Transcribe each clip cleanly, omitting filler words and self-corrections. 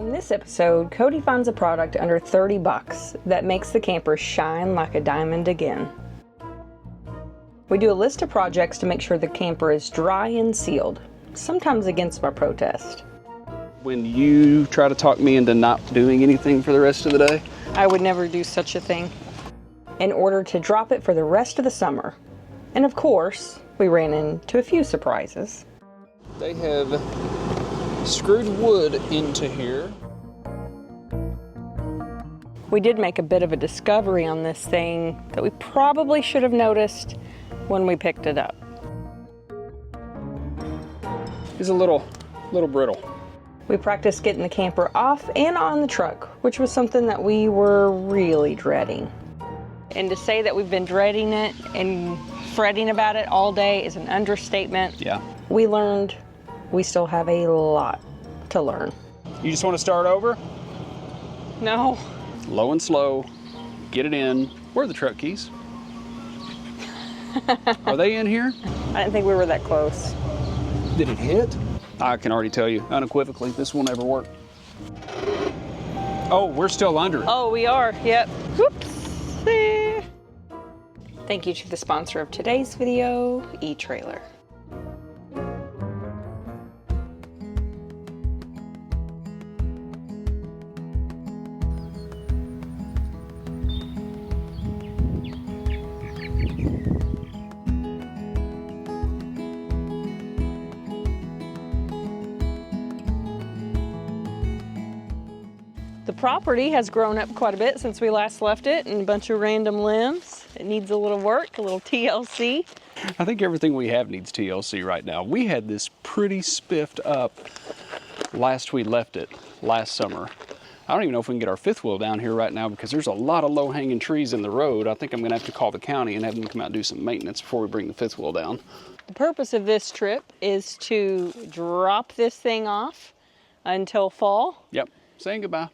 On this episode, Cody finds a product under 30 bucks that makes the camper shine like a diamond again. We do a list of projects to make sure the camper is dry and sealed, sometimes against my protest. When you try to talk me into not doing anything for the rest of the day? I would never do such a thing. In order to drop it for the rest of the summer. And of course, we ran into a few surprises. They have screwed wood into here. We did make a bit of a discovery on this thing that we probably should have noticed when we picked it up. It's a little brittle. We practiced getting the camper off and on the truck, which was something that we were really dreading. And to say that we've been dreading it and fretting about it all day is an understatement. Yeah. We learned we still have a lot to learn. You just want to start over? No. Low and slow, get it in. Where are the truck keys? Are they in here? I didn't think we were that close. Did it hit? I can already tell you unequivocally this will never work. Oh, we're still under it. Oh, we are, yep. Whoops. Thank you to the sponsor of today's video, eTrailer. The property has grown up quite a bit since we last left it, and a bunch of random limbs. It needs a little work, a little TLC. I think everything we have needs TLC right now. We had this pretty spiffed up last we left it, last summer. I don't even know if we can get our fifth wheel down here right now because there's a lot of low-hanging trees in the road. I think I'm gonna have to call the county and have them come out and do some maintenance before we bring the fifth wheel down. The purpose of this trip is to drop this thing off until fall. Yep, saying goodbye.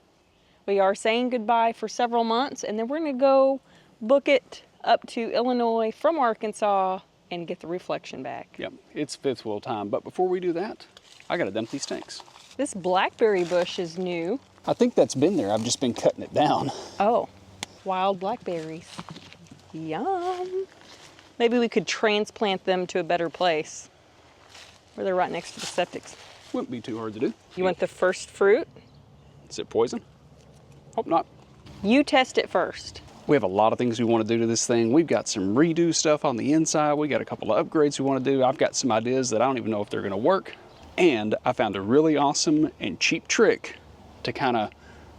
We are saying goodbye for several months, and then we're gonna go book it up to Illinois from Arkansas and get the reflection back. Yep, it's fifth wheel time, but before we do that, I gotta dump these tanks. This blackberry bush is new. I think that's been there, I've just been cutting it down. Oh, wild blackberries. Yum. Maybe we could transplant them to a better place where they're right next to the septics. Wouldn't be too hard to do. You want the first fruit? Is it poison? Hope not. You test it first. We have a lot of things we want to do to this thing. We've got some redo stuff on the inside. We got a couple of upgrades we want to do. I've got some ideas that I don't even know if they're going to work. And I found a really awesome and cheap trick to kind of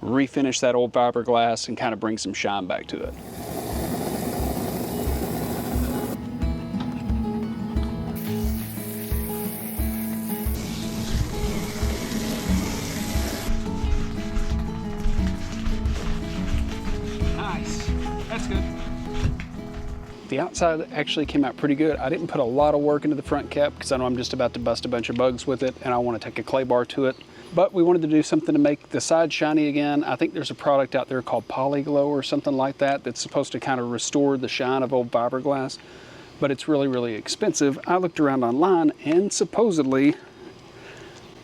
refinish that old fiberglass and kind of bring some shine back to it. The outside actually came out pretty good. I didn't put a lot of work into the front cap because I know I'm just about to bust a bunch of bugs with it and I want to take a clay bar to it. But we wanted to do something to make the side shiny again. I think there's a product out there called Polyglow or something like that that's supposed to kind of restore the shine of old fiberglass, but it's really, really expensive. I looked around online and supposedly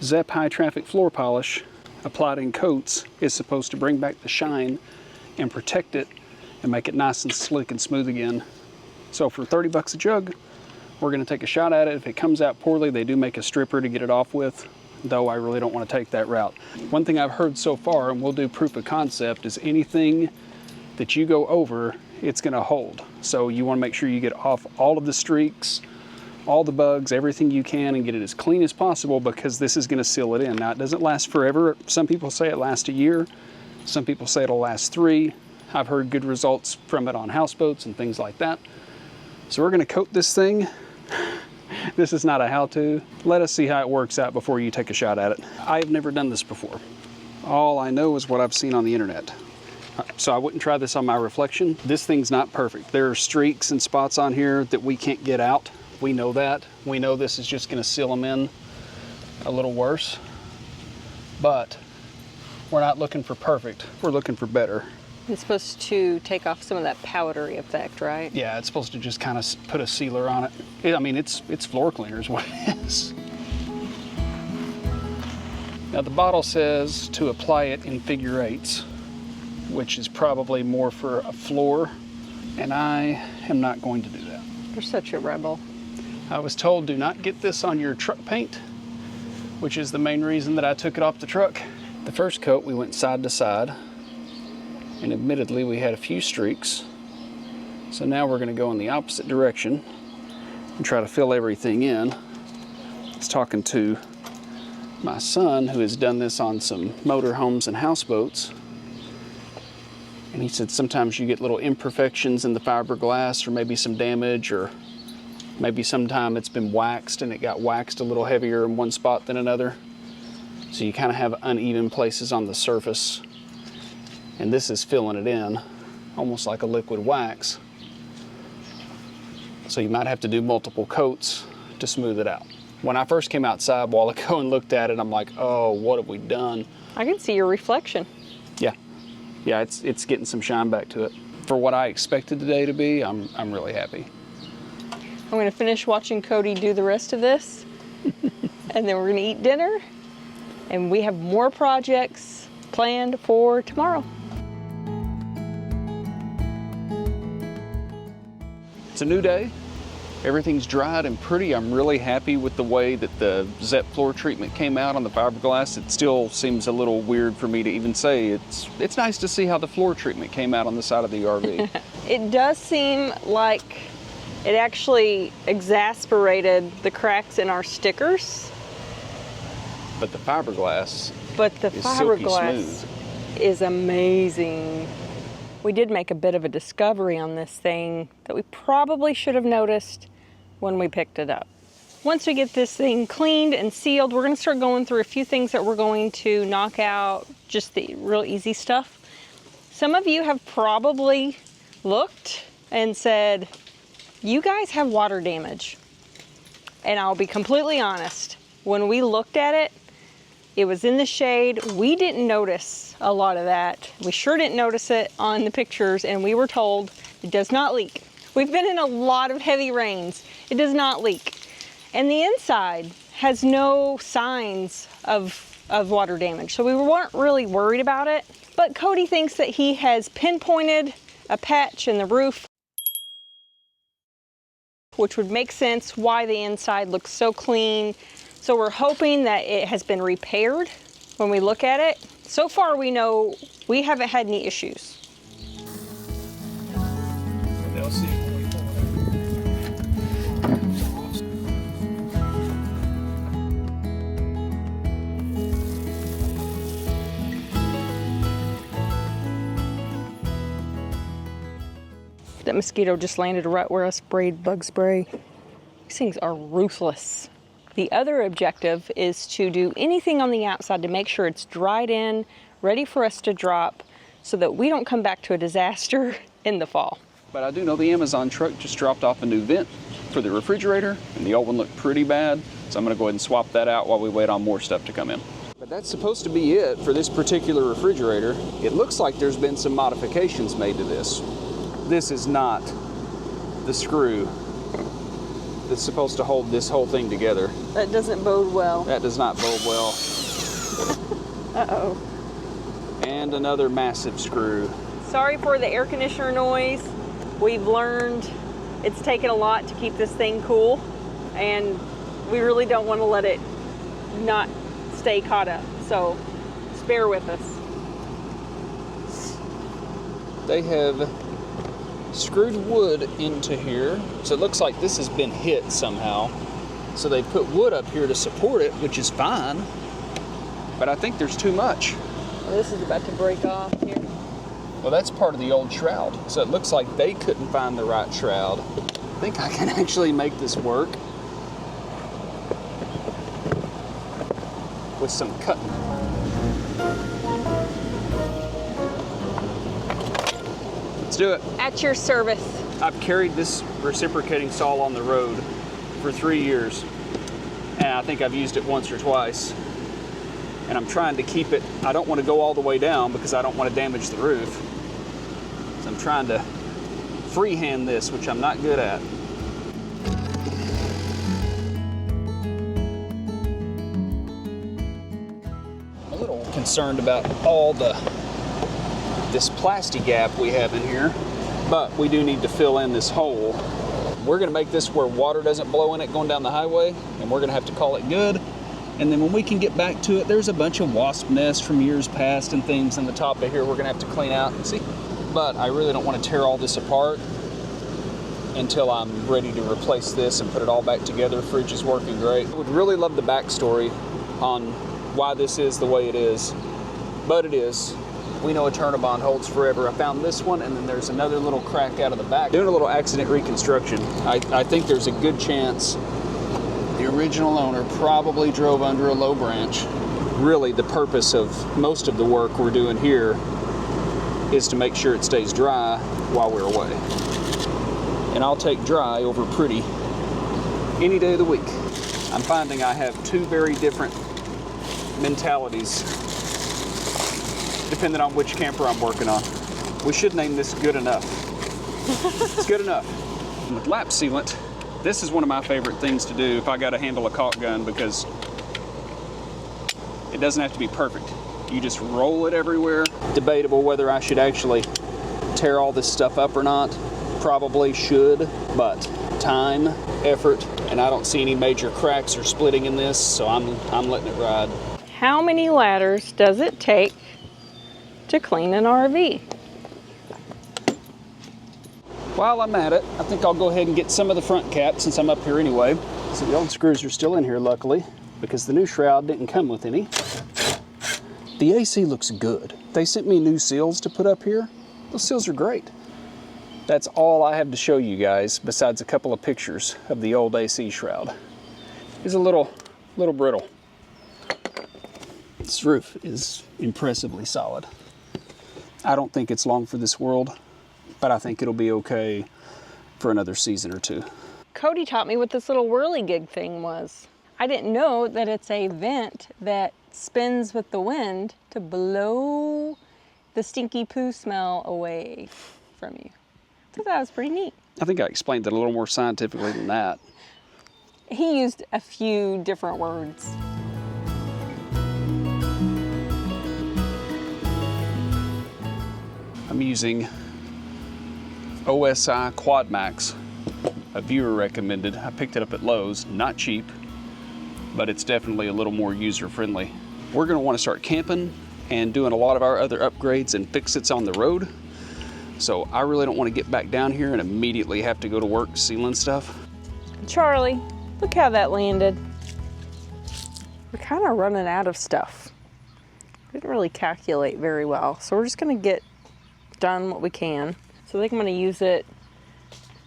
Zep high traffic floor polish applied in coats is supposed to bring back the shine and protect it and make it nice and slick and smooth again. So for 30 bucks a jug, we're gonna take a shot at it. If it comes out poorly, they do make a stripper to get it off with, though I really don't wanna take that route. One thing I've heard so far, and we'll do proof of concept, is anything that you go over, it's gonna hold. So you wanna make sure you get off all of the streaks, all the bugs, everything you can, and get it as clean as possible because this is gonna seal it in. Now, it doesn't last forever. Some people say it lasts a year. Some people say it'll last 3. I've heard good results from it on houseboats and things like that. So we're gonna coat this thing. This is not a how-to. Let us see how it works out before you take a shot at it. I've never done this before. All I know is what I've seen on the internet. So I wouldn't try this on my reflection. This thing's not perfect. There are streaks and spots on here that we can't get out. We know that. We know this is just gonna seal them in a little worse. But we're not looking for perfect. We're looking for better. It's supposed to take off some of that powdery effect, right? Yeah, it's supposed to just kind of put a sealer on it. I mean, it's floor cleaner is what it is. Now the bottle says to apply it in figure eights, which is probably more for a floor, and I am not going to do that. You're such a rebel. I was told do not get this on your truck paint, which is the main reason that I took it off the truck. The first coat we went side to side, and admittedly we had a few streaks. So now we're going to go in the opposite direction and try to fill everything in. I was talking to my son who has done this on some motorhomes and houseboats, and he said sometimes you get little imperfections in the fiberglass, or maybe some damage, or maybe sometime it's been waxed and it got waxed a little heavier in one spot than another. So you kind of have uneven places on the surface. And this is filling it in, almost like a liquid wax. So you might have to do multiple coats to smooth it out. When I first came outside a while ago and looked at it, I'm like, oh, what have we done? I can see your reflection. Yeah, it's getting some shine back to it. For what I expected today to be, I'm really happy. I'm going to finish watching Cody do the rest of this, and then we're going to eat dinner, and we have more projects planned for tomorrow. It's a new day. Everything's dried and pretty. I'm really happy with the way that the ZEP floor treatment came out on the fiberglass. It still seems a little weird for me to even say. It's nice to see how the floor treatment came out on the side of the RV. It does seem like it actually exasperated the cracks in our stickers. But the fiberglass is silky smooth. Is amazing. We did make a bit of a discovery on this thing that we probably should have noticed when we picked it up. Once we get this thing cleaned and sealed, we're going to start going through a few things that we're going to knock out, just the real easy stuff. Some of you have probably looked and said, you guys have water damage. And I'll be completely honest, when we looked at it, it was in the shade. We didn't notice a lot of that. We sure didn't notice it on the pictures, and we were told it does not leak. We've been in a lot of heavy rains. It does not leak. And the inside has no signs of water damage, so we weren't really worried about it. But Cody thinks that he has pinpointed a patch in the roof, which would make sense why the inside looks so clean. So we're hoping that it has been repaired when we look at it. So far we know we haven't had any issues. They'll see. That mosquito just landed right where I sprayed bug spray. These things are ruthless. The other objective is to do anything on the outside to make sure it's dried in, ready for us to drop, so that we don't come back to a disaster in the fall. But I do know the Amazon truck just dropped off a new vent for the refrigerator, and the old one looked pretty bad, so I'm gonna go ahead and swap that out while we wait on more stuff to come in. But that's supposed to be it for this particular refrigerator. It looks like there's been some modifications made to this. This is not the screw that's supposed to hold this whole thing together. That doesn't bode well. That does not bode well. Uh-oh. And another massive screw. Sorry for the air conditioner noise. We've learned it's taken a lot to keep this thing cool, and we really don't want to let it not stay caught up. So, bear with us. They have screwed wood into here, so it looks like this has been hit somehow. So they put wood up here to support it, which is fine, but I think there's too much. Well, this is about to break off here. Well, that's part of the old shroud, so it looks like they couldn't find the right shroud. I think I can actually make this work with some cutting. Let's do it. At your service. I've carried this reciprocating saw on the road for 3 years, and I think I've used it once or twice. And I'm trying to keep it, I don't want to go all the way down because I don't want to damage the roof. So I'm trying to freehand this, which I'm not good at. little concerned about all this plastic gap we have in here, but we do need to fill in this hole. We're gonna make this where water doesn't blow in it going down the highway, and we're gonna have to call it good. And then when we can get back to it, there's a bunch of wasp nests from years past and things in the top of here we're gonna have to clean out. See? But I really don't want to tear all this apart until I'm ready to replace this and put it all back together. Fridge is working great. I would really love the backstory on why this is the way it is, but it is. We know a Turnbond holds forever. I found this one, and then there's another little crack out of the back. Doing a little accident reconstruction, I think there's a good chance the original owner probably drove under a low branch. Really, the purpose of most of the work we're doing here is to make sure it stays dry while we're away. And I'll take dry over pretty any day of the week. I'm finding I have two very different mentalities depending on which camper I'm working on. We should name this Good Enough. It's good enough. And with lap sealant, this is one of my favorite things to do if I gotta handle a caulk gun, because it doesn't have to be perfect. You just roll it everywhere. Debatable whether I should actually tear all this stuff up or not. Probably should, but time, effort, and I don't see any major cracks or splitting in this, so I'm letting it ride. How many ladders does it take to clean an RV? While I'm at it, I think I'll go ahead and get some of the front cap since I'm up here anyway. So the old screws are still in here, luckily, because the new shroud didn't come with any. The AC looks good. They sent me new seals to put up here. Those seals are great. That's all I have to show you guys, besides a couple of pictures of the old AC shroud. It's a little brittle. This roof is impressively solid. I don't think it's long for this world, but I think it'll be okay for another season or two. Cody taught me what this little whirligig thing was. I didn't know that it's a vent that spins with the wind to blow the stinky poo smell away from you. I thought that was pretty neat. I think I explained it a little more scientifically than that. He used a few different words. I'm using OSI Quad Max. A viewer recommended. I picked it up at Lowe's, not cheap, but it's definitely a little more user-friendly. We're gonna wanna start camping and doing a lot of our other upgrades and fix-its on the road. So I really don't wanna get back down here and immediately have to go to work sealing stuff. Charlie, look how that landed. We're kind of running out of stuff. Didn't really calculate very well, so we're just gonna get done what we can. So I think I'm gonna use it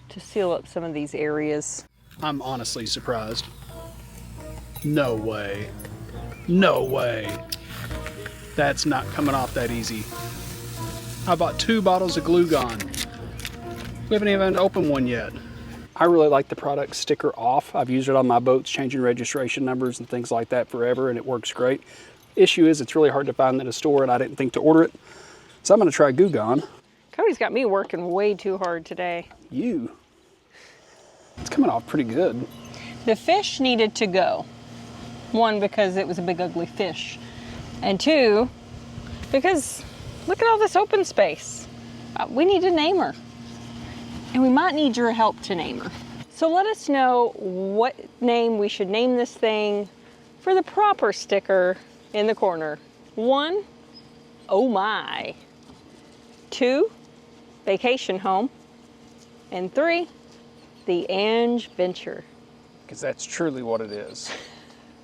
to seal up some of these areas. I'm honestly surprised. No way. No way. That's not coming off that easy. I bought 2 bottles of glue gun. We haven't even opened one yet. I really like the product sticker off. I've used it on my boats, changing registration numbers and things like that forever, and it works great. Issue is it's really hard to find in a store, and I didn't think to order it. So I'm gonna try Goo Gone. Cody's got me working way too hard today. It's coming off pretty good. The fish needed to go. 1, because it was a big ugly fish. And 2, because look at all this open space. We need to name her. And we might need your help to name her. So let us know what name we should name this thing for the proper sticker in the corner. 1, oh my. 2, vacation home. And 3, the Ange Venture. Because that's truly what it is.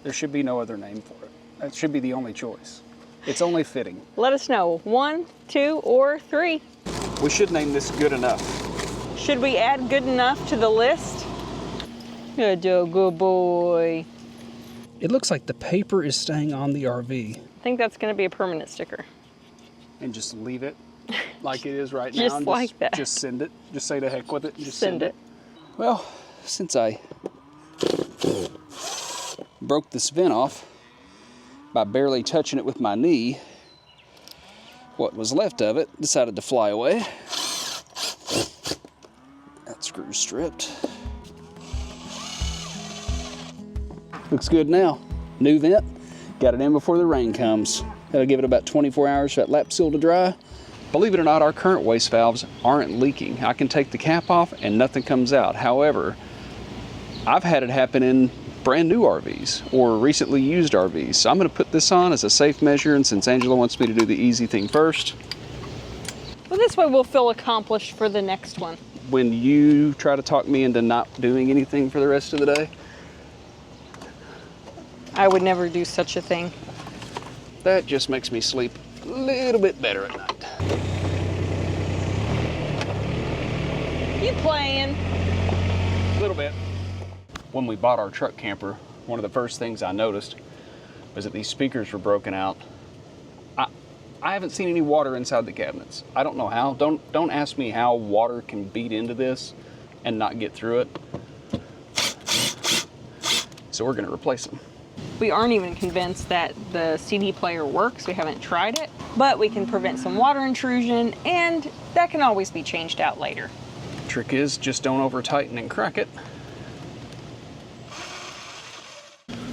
There should be no other name for it. That should be the only choice. It's only fitting. Let us know, 1, 2, or 3. We should name this Good Enough. Should we add Good Enough to the list? Good boy. It looks like the paper is staying on the RV. I think that's gonna be a permanent sticker. And just leave it like it is right now. Just and like that. Just send it. Just say to heck with it. And just Send it. Well, since I broke this vent off by barely touching it with my knee, what was left of it decided to fly away. That screw's stripped. Looks good now. New vent. Got it in before the rain comes. That'll give it about 24 hours for that lap seal to dry. Believe it or not, our current waste valves aren't leaking. I can take the cap off and nothing comes out. However, I've had it happen in brand new RVs or recently used RVs. So I'm gonna put this on as a safe measure, and since Angela wants me to do the easy thing first. Well, this way we'll feel accomplished for the next one. When you try to talk me into not doing anything for the rest of the day, I would never do such a thing. that just makes me sleep a little bit better at night. You playing? A little bit. When we bought our truck camper, one of the first things I noticed was that these speakers were broken out. I haven't seen any water inside the cabinets. I don't know how. Don't ask me how water can beat into this and not get through it. So we're gonna replace them. We aren't even convinced that the CD player works. We haven't tried it, but we can prevent some water intrusion, and that can always be changed out later. Trick is, just don't over tighten and crack it.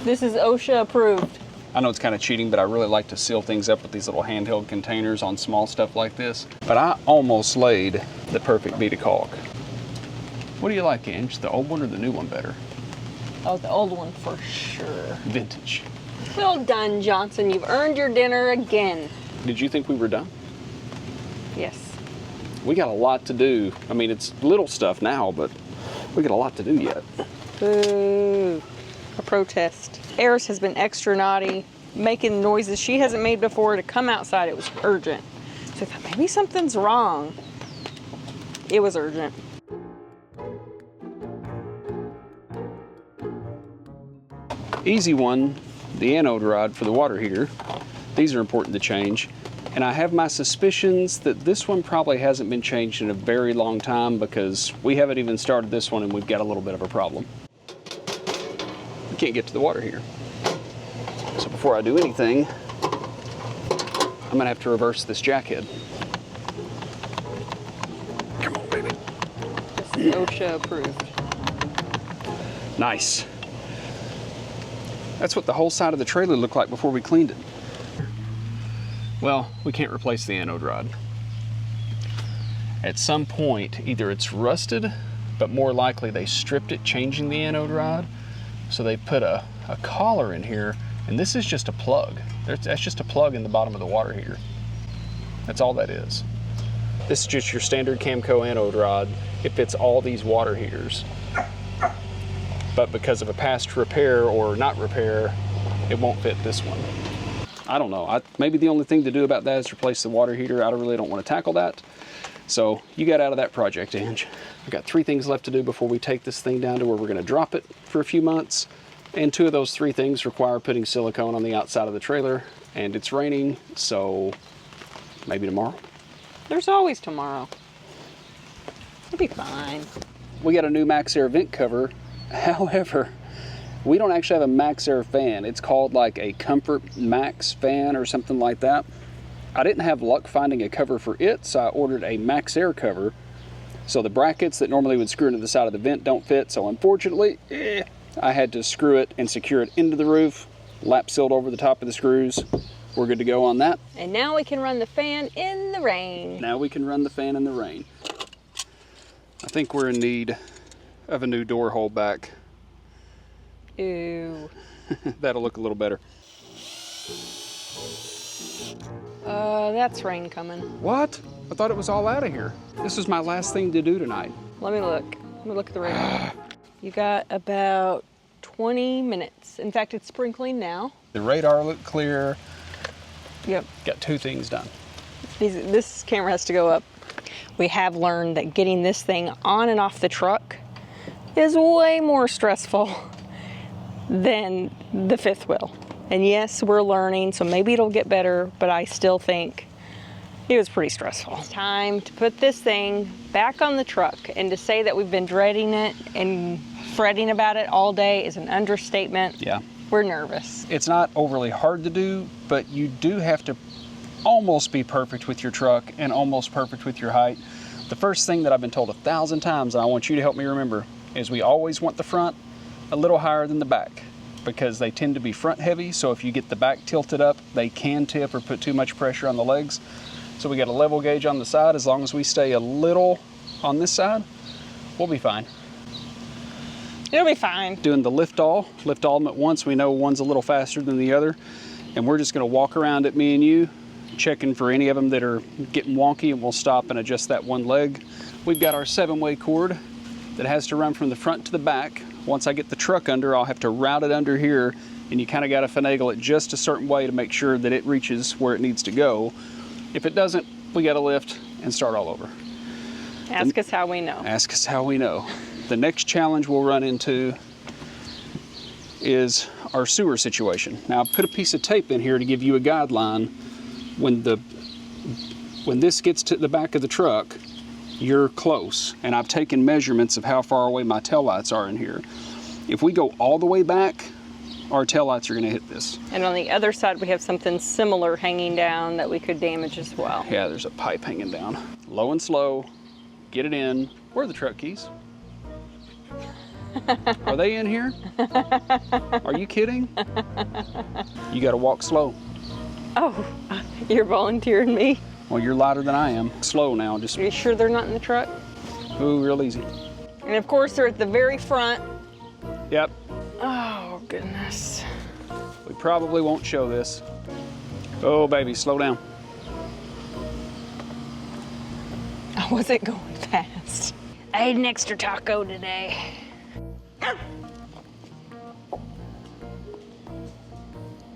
This is OSHA approved. I know it's kind of cheating, but I really like to seal things up with these little handheld containers on small stuff like this. But I almost laid the perfect Vita caulk. What do you like, Ange? The old one or the new one better? Oh, the old one for sure. Vintage. Well done, Johnson. You've earned your dinner again. Did you think we were done? Yes. We got a lot to do. I mean, it's little stuff now, but we got a lot to do yet. Boo. A protest. Eris has been extra naughty, making noises she hasn't made before. To come outside, it was urgent. So I thought maybe something's wrong. It was urgent. Easy one, the anode rod for the water heater. These are important to change. And I have my suspicions that this one probably hasn't been changed in a very long time, because we haven't even started this one and we've got a little bit of a problem. We can't get to the water heater. So before I do anything, I'm gonna have to reverse this jack head. Come on, baby. This is OSHA approved. Nice. That's what the whole side of the trailer looked like before we cleaned it. Well, we can't replace the anode rod. At some point, either it's rusted, but more likely they stripped it changing the anode rod. So they put a collar in here, and this is just a plug. That's just a plug in the bottom of the water heater. That's all that is. This is just your standard Camco anode rod. It fits all these water heaters. But because of a past repair or not repair, it won't fit this one. I don't know. Maybe the only thing to do about that is replace the water heater. I really don't want to tackle that. So you got out of that project, Ange. I've got 3 things left to do before we take this thing down to where we're going to drop it for a few months. And 2 of those 3 things require putting silicone on the outside of the trailer. And it's raining, so maybe tomorrow. There's always tomorrow. It'll be fine. We got a new Max Air vent cover. However, we don't actually have a Max Air fan. It's called like a Comfort Max fan or something like that. I didn't have luck finding a cover for it, so I ordered a Max Air cover. So the brackets that normally would screw into the side of the vent don't fit, so unfortunately, I had to screw it and secure it into the roof, lap sealed over the top of the screws. We're good to go on that. And now we can run the fan in the rain. Now we can run the fan in the rain. I think we're in need of a new door holdback. Ew. That'll look a little better. That's rain coming. What? I thought it was all out of here. This is my last thing to do tonight. Let me look. Let me look at the rain. You got about 20 minutes. In fact, it's sprinkling now. The radar looked clear. Yep. Got 2 things done. This camera has to go up. We have learned that getting this thing on and off the truck is way more stressful than the 5th wheel. And yes, we're learning, so maybe it'll get better, but I still think it was pretty stressful. It's time to put this thing back on the truck, and to say that we've been dreading it and fretting about it all day is an understatement. Yeah. We're nervous. It's not overly hard to do, but you do have to almost be perfect with your truck and almost perfect with your height. The first thing that I've been told 1,000 times, and I want you to help me remember, is we always want the front a little higher than the back. because they tend to be front heavy. So if you get the back tilted up, they can tip or put too much pressure on the legs. So we got a level gauge on the side. As long as we stay a little on this side, we'll be fine. It'll be fine. Doing the lift all them at once. We know one's a little faster than the other. And we're just gonna walk around at me and you, checking for any of them that are getting wonky, and we'll stop and adjust that one leg. We've got our 7-way cord that has to run from the front to the back. Once I get the truck under, I'll have to route it under here, and you kind of got to finagle it just a certain way to make sure that it reaches where it needs to go. If it doesn't, we got to lift and start all over. Ask us how we know. Ask us how we know. The next challenge we'll run into is our sewer situation. Now, I put a piece of tape in here to give you a guideline. When this gets to the back of the truck, you're close, and I've taken measurements of how far away my taillights are in here. If we go all the way back, our taillights are going to hit this. And on the other side, we have something similar hanging down that we could damage as well. Yeah, there's a pipe hanging down. Low and slow, get it in. Where are the truck keys? Are they in here? Are you kidding? You got to walk slow. Oh, you're volunteering me. Well, you're lighter than I am. Slow now, just. Are you sure they're not in the truck? Ooh, real easy. And of course, they're at the very front. Yep. Oh, goodness. We probably won't show this. Oh, baby, slow down. I wasn't going fast. I ate an extra taco today.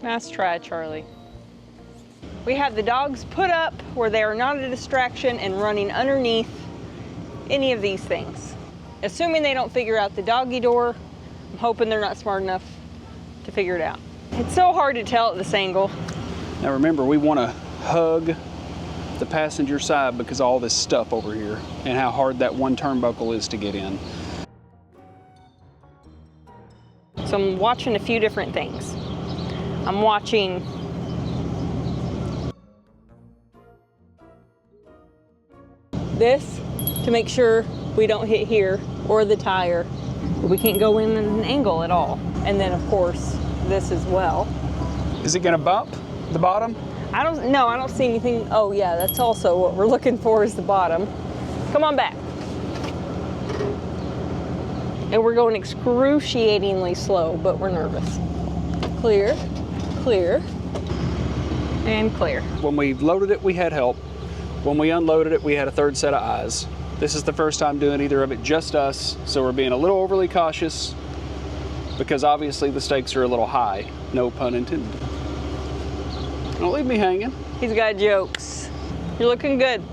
Nice try, Charlie. We have the dogs put up where they are not a distraction and running underneath any of these things. Assuming they don't figure out the doggy door, I'm hoping they're not smart enough to figure it out. It's so hard to tell at this angle. Now remember, we want to hug the passenger side because of all this stuff over here and how hard that one turnbuckle is to get in. So I'm watching a few different things. I'm watching this to make sure we don't hit here or the tire. We can't go in at an angle at all. And then of course, this as well. Is it gonna bump the bottom? I don't see anything. Oh yeah, that's also what we're looking for is the bottom. Come on back. And we're going excruciatingly slow, but we're nervous. Clear, clear, and clear. When we loaded it, we had help. When we unloaded it, we had a third set of eyes. This is the first time doing either of it, just us, so we're being a little overly cautious because obviously the stakes are a little high, no pun intended. Don't leave me hanging. He's got jokes. You're looking good.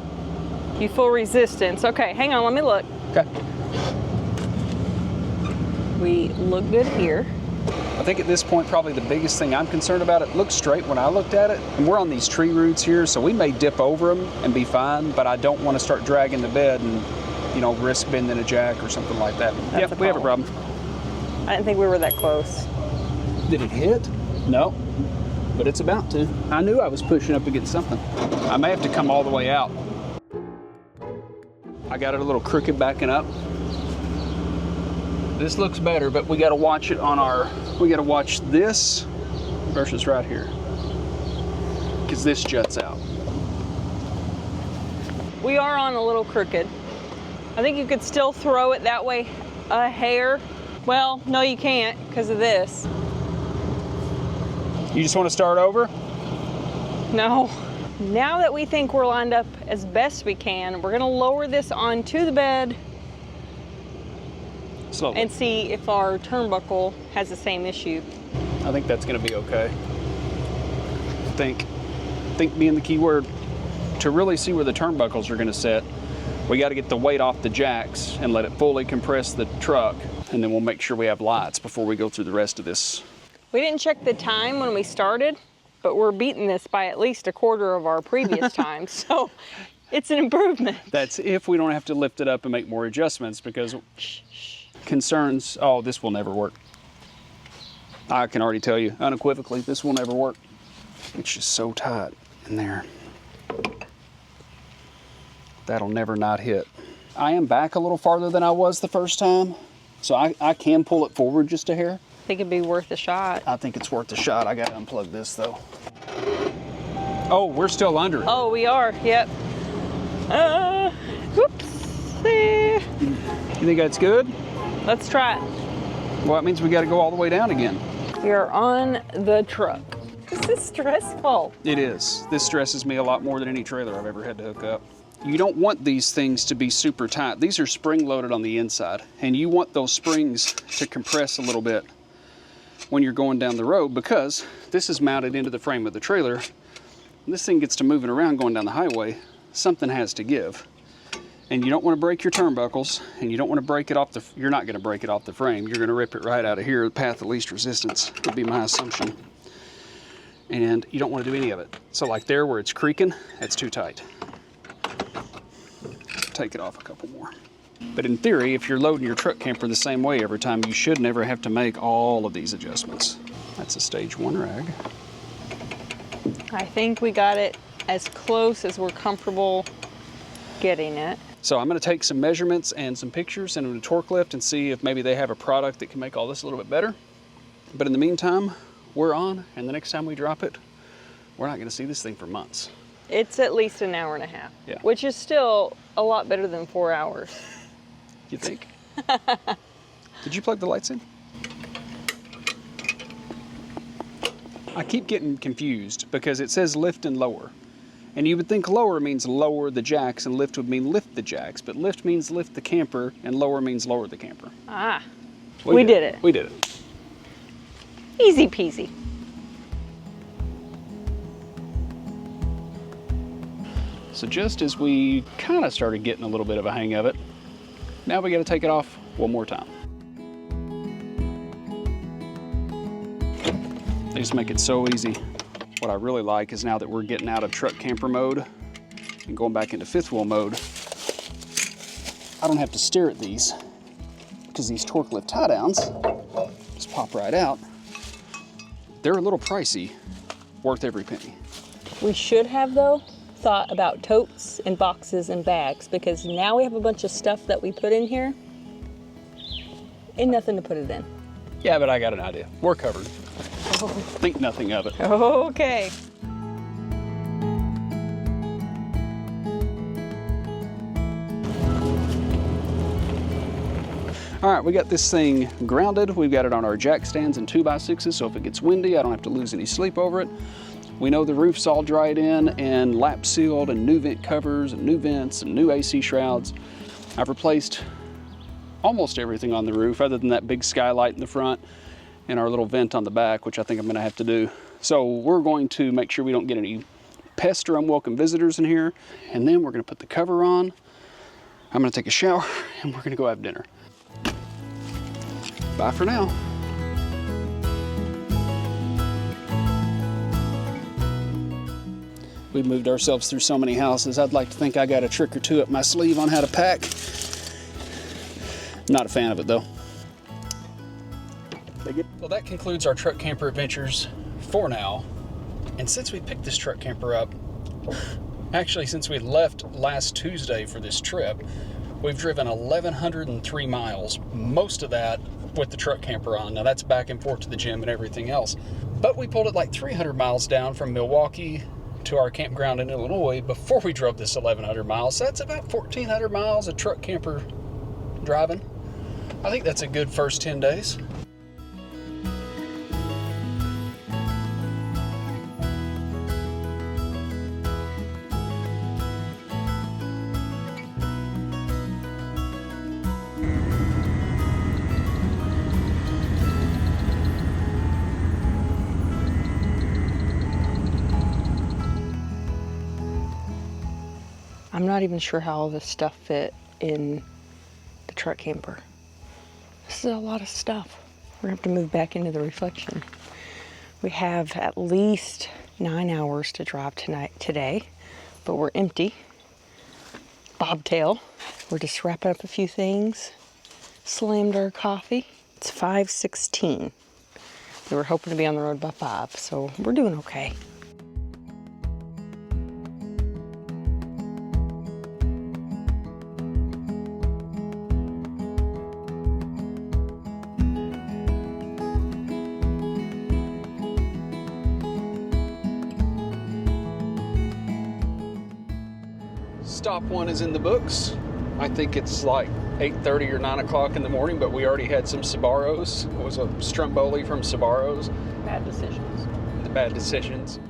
You full resistance. Okay, hang on, let me look. Okay. We look good here. I think at this point, probably the biggest thing I'm concerned about, it looks straight when I looked at it, and we're on these tree roots here, so we may dip over them and be fine, but I don't want to start dragging the bed and, you know, risk bending a jack or something like that. Yep, we have a problem. I didn't think we were that close. Did it hit? No, but it's about to. I knew I was pushing up against something. I may have to come all the way out. I got it a little crooked backing up. This looks better, but we got to watch it on our, we got to watch this versus right here, because this juts out. We are on a little crooked. I think you could still throw it that way a hair. Well, no, you can't because of this. You just want to start over? No. Now that we think we're lined up as best we can, we're gonna lower this onto the bed Slowly. and see if our turnbuckle has the same issue. I think that's going to be okay. Think being the key word. To really see where the turnbuckles are going to set, we got to get the weight off the jacks and let it fully compress the truck, and then we'll make sure we have lights before we go through the rest of this. We didn't check the time when we started, but we're beating this by at least a quarter of our previous time, so it's an improvement. That's if we don't have to lift it up and make more adjustments, because concerns, oh, this will never work. I can already tell you unequivocally, this will never work. It's just so tight in there. That'll never not hit. I am back a little farther than I was the first time, so I can pull it forward just a hair. Think it'd be worth a shot. I think it's worth a shot. I gotta unplug this though. Oh, we're still under. Oh, we are, yep. Whoops. You think that's good? Let's try it. Well, that means we gotta go all the way down again. We are on the truck. This is stressful. It is. This stresses me a lot more than any trailer I've ever had to hook up. You don't want these things to be super tight. These are spring loaded on the inside, and you want those springs to compress a little bit when you're going down the road, because this is mounted into the frame of the trailer. This thing gets to moving around going down the highway, something has to give. And you don't want to break your turnbuckles, and you don't want to break it off the, you're not going to break it off the frame. You're going to rip it right out of here, the path of least resistance would be my assumption. And you don't want to do any of it. So like there where it's creaking, that's too tight. Take it off a couple more. But in theory, if you're loading your truck camper the same way every time, you should never have to make all of these adjustments. That's a stage 1 rag. I think we got it as close as we're comfortable getting it. So I'm going to take some measurements and some pictures, send them to TORKLIFT and see if maybe they have a product that can make all this a little bit better. But in the meantime, we're on, and the next time we drop it, we're not going to see this thing for months. It's at least an hour and a half, Yeah. which is still a lot better than 4 hours. You think? Did you plug the lights in? I keep getting confused because it says lift and lower. And you would think lower means lower the jacks and lift would mean lift the jacks, but lift means lift the camper and lower means lower the camper. Ah, we did it. We did it. Easy peasy. So just as we kind of started getting a little bit of a hang of it, now we got to take it off one more time. They just make it so easy. What I really like is now that we're getting out of truck camper mode and going back into fifth wheel mode, I don't have to stare at these because these TORKLIFT tie downs just pop right out. They're a little pricey, worth every penny. We should have, though, thought about totes and boxes and bags, because now we have a bunch of stuff that we put in here. Ain't nothing to put it in. Yeah, but I got an idea. We're covered. Oh. Think nothing of it. Okay. All right, we got this thing grounded. We've got it on our jack stands and 2x6s, so if it gets windy, I don't have to lose any sleep over it. We know the roof's all dried in and lap sealed and new vent covers and new vents and new AC shrouds. I've replaced almost everything on the roof other than that big skylight in the front and our little vent on the back, which I think I'm gonna have to do. So we're going to make sure we don't get any pests or unwelcome visitors in here. And then we're gonna put the cover on. I'm gonna take a shower and we're gonna go have dinner. Bye for now. We've moved ourselves through so many houses. I'd like to think I got a trick or two up my sleeve on how to pack. Not a fan of it though. Well, that concludes our truck camper adventures for now. And since we picked this truck camper up, actually since we left last Tuesday for this trip, we've driven 1,103 miles, most of that with the truck camper on. Now that's back and forth to the gym and everything else. But we pulled it like 300 miles down from Milwaukee to our campground in Illinois before we drove this 1,100 miles. So that's about 1,400 miles of truck camper driving. I think that's a good first 10 days. I'm not even sure how all this stuff fit in the truck camper. This is a lot of stuff. We're gonna have to move back into the reflection. We have at least 9 hours to drive today, but we're empty. Bobtail. We're just wrapping up a few things. Slammed our coffee. It's 5:16. We were hoping to be on the road by 5, so we're doing okay. Stop one is in the books. I think it's like 8:30 or 9 o'clock in the morning, but we already had some Sabaros. It was a Stromboli from Sabaros. Bad decisions. The bad decisions.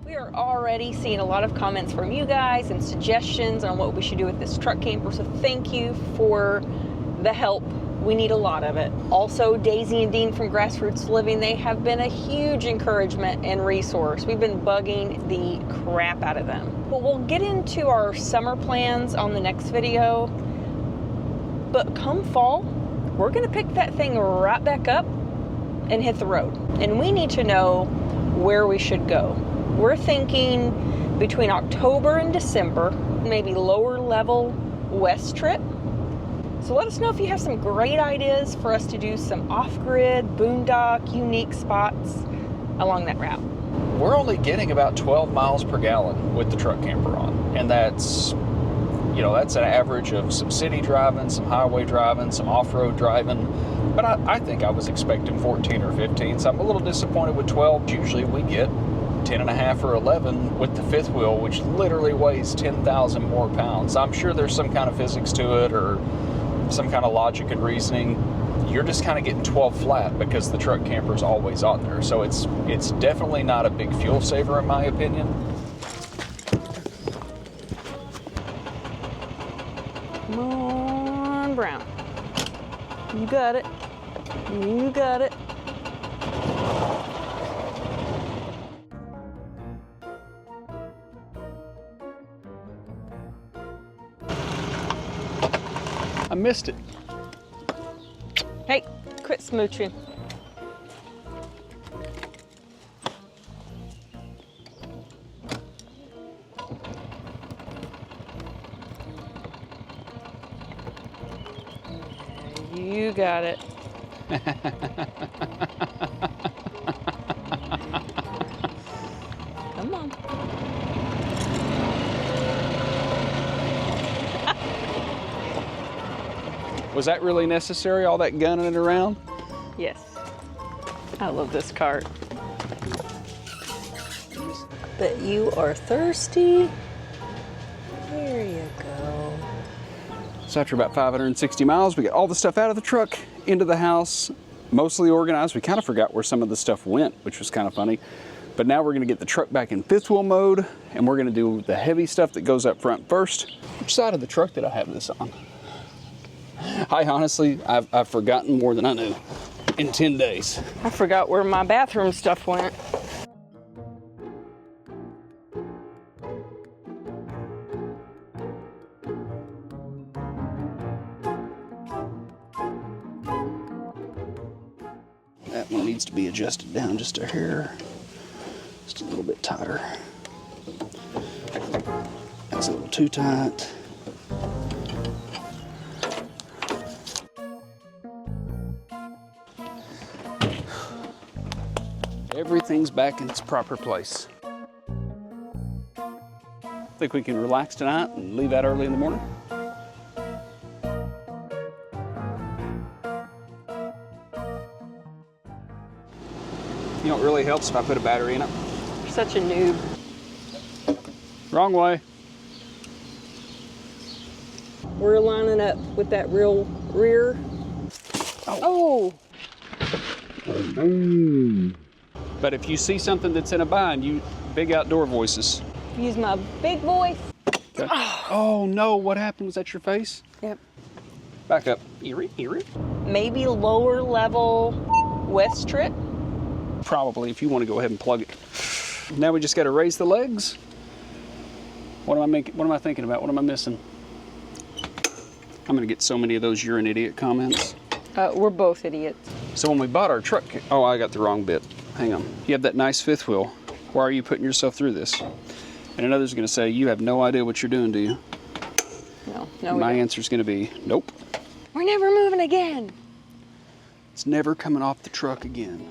We are already seeing a lot of comments from you guys and suggestions on what we should do with this truck camper, so thank you for the help. We need a lot of it. Also, Daisy and Dean from Grassroots Living, they have been a huge encouragement and resource. We've been bugging the crap out of them. But we'll get into our summer plans on the next video. But come fall, we're gonna pick that thing right back up and hit the road. And we need to know where we should go. We're thinking between October and December, maybe lower level west trip. So let us know if you have some great ideas for us to do some off-grid, boondock, unique spots along that route. We're only getting about 12 miles per gallon with the truck camper on. And that's, you know, that's an average of some city driving, some highway driving, some off-road driving. But I think I was expecting 14 or 15, so I'm a little disappointed with 12. Usually we get 10 and a half or 11 with the fifth wheel, which literally weighs 10,000 more pounds. I'm sure there's some kind of physics to it or some kind of logic and reasoning. You're just kind of getting 12 flat because the truck camper is always on there. So it's definitely not a big fuel saver in my opinion. Come on, Brown. You got it. You got it. I missed it. Hey, quit smooching. You got it. Come on. Was that really necessary, all that gunning it around? Yes. I love this cart. But you are thirsty. There you go. So after about 560 miles, we got all the stuff out of the truck, into the house, mostly organized. We kind of forgot where some of the stuff went, which was kind of funny. But now we're gonna get the truck back in fifth wheel mode, and we're gonna do the heavy stuff that goes up front first. Which side of the truck did I have this on? I honestly, I've forgotten more than I knew in 10 days. I forgot where my bathroom stuff went. That one needs to be adjusted down just a hair, just a little bit tighter. That's a little too tight. Everything's back in its proper place. Think we can relax tonight and leave out early in the morning? You know what really helps if I put a battery in it? You're such a noob. Wrong way. We're lining up with that real rear. Oh! But if you see something that's in a bind, you big outdoor voices. Use my big voice. Okay. Oh no, what happened? Was that your face? Yep. Back up. Eerie, eerie. Maybe lower level west trip. Probably, if you want to go ahead and plug it. Now we just got to raise the legs. What am I thinking about? What am I missing? I'm gonna get so many of those "you're an idiot" comments. We're both idiots. So when we bought our truck, oh, I got the wrong bit. Hang on. You have that nice fifth wheel. Why are you putting yourself through this? And another's gonna say, you have no idea what you're doing, do you? No. My answer's gonna be, nope. We're never moving again. It's never coming off the truck again.